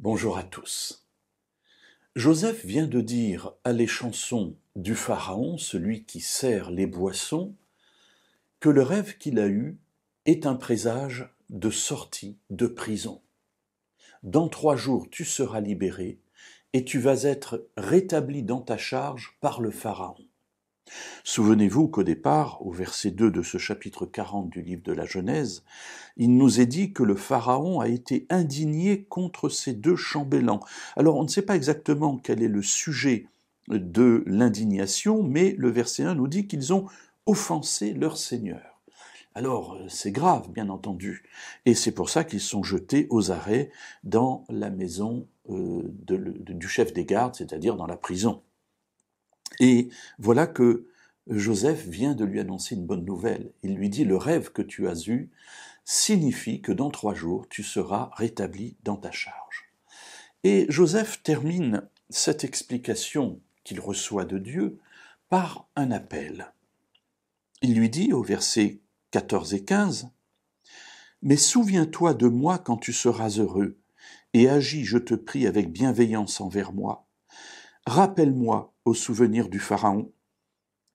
Bonjour à tous. Joseph vient de dire à l'échanson du Pharaon, celui qui sert les boissons, que le rêve qu'il a eu est un présage de sortie de prison. Dans 3 jours, tu seras libéré et tu vas être rétabli dans ta charge par le Pharaon. Souvenez-vous qu'au départ, au verset 2 de ce chapitre 40 du livre de la Genèse, il nous est dit que le Pharaon a été indigné contre ces 2 chambellans. Alors on ne sait pas exactement quel est le sujet de l'indignation, mais le verset 1 nous dit qu'ils ont offensé leur Seigneur. Alors c'est grave, bien entendu, et c'est pour ça qu'ils sont jetés aux arrêts dans la maison du chef des gardes, c'est-à-dire dans la prison. Et voilà que Joseph vient de lui annoncer une bonne nouvelle. Il lui dit « Le rêve que tu as eu signifie que dans 3 jours, tu seras rétabli dans ta charge. » Et Joseph termine cette explication qu'il reçoit de Dieu par un appel. Il lui dit au verset 14 et 15 « Mais souviens-toi de moi quand tu seras heureux, et agis, je te prie, avec bienveillance envers moi. Rappelle-moi au souvenir du Pharaon,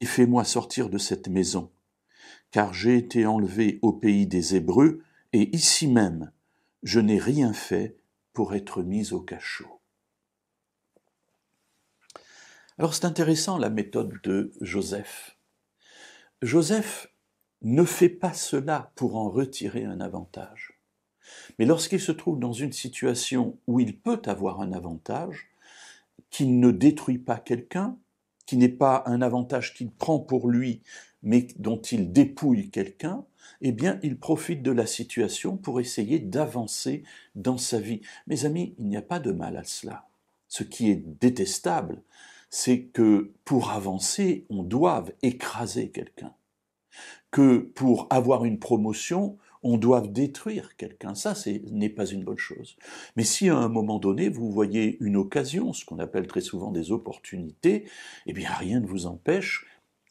et fais-moi sortir de cette maison, car j'ai été enlevé au pays des Hébreux, et ici même, je n'ai rien fait pour être mis au cachot. » Alors c'est intéressant la méthode de Joseph. Joseph ne fait pas cela pour en retirer un avantage. Mais lorsqu'il se trouve dans une situation où il peut avoir un avantage, qui ne détruit pas quelqu'un, qui n'est pas un avantage qu'il prend pour lui, mais dont il dépouille quelqu'un, eh bien, il profite de la situation pour essayer d'avancer dans sa vie. Mes amis, il n'y a pas de mal à cela. Ce qui est détestable, c'est que pour avancer, on doive écraser quelqu'un. Que pour avoir une promotion, on doit détruire quelqu'un. Ça, n'est pas une bonne chose. Mais si à un moment donné, vous voyez une occasion, ce qu'on appelle très souvent des opportunités, eh bien, rien ne vous empêche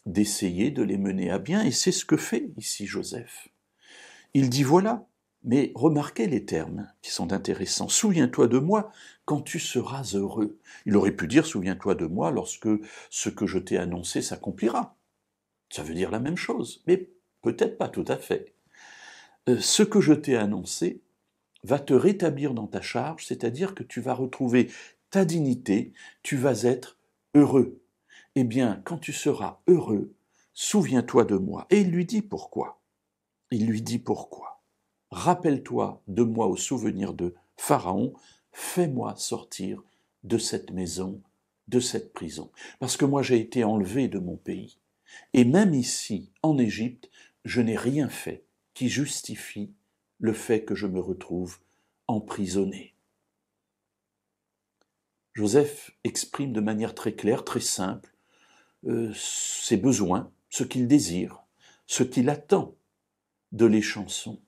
d'essayer de les mener à bien. Et c'est ce que fait ici Joseph. Il dit voilà, mais remarquez les termes qui sont intéressants. Souviens-toi de moi quand tu seras heureux. Il aurait pu dire souviens-toi de moi lorsque ce que je t'ai annoncé s'accomplira. Ça veut dire la même chose, mais peut-être pas tout à fait. Ce que je t'ai annoncé va te rétablir dans ta charge, c'est-à-dire que tu vas retrouver ta dignité, tu vas être heureux. Eh bien, quand tu seras heureux, souviens-toi de moi. Et il lui dit pourquoi. Il lui dit pourquoi. Rappelle-toi de moi au souvenir de Pharaon, fais-moi sortir de cette maison, de cette prison. Parce que moi j'ai été enlevé de mon pays. Et même ici, en Égypte, je n'ai rien fait qui justifie le fait que je me retrouve emprisonné. Joseph exprime de manière très claire, très simple, ses besoins, ce qu'il désire, ce qu'il attend de l'échanson.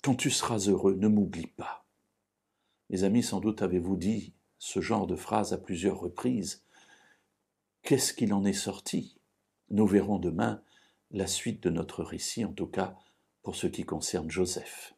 Quand tu seras heureux, ne m'oublie pas. Mes amis, sans doute avez-vous dit ce genre de phrase à plusieurs reprises. Qu'est-ce qu'il en est sorti? Nous verrons demain la suite de notre récit, en tout cas pour ce qui concerne Joseph.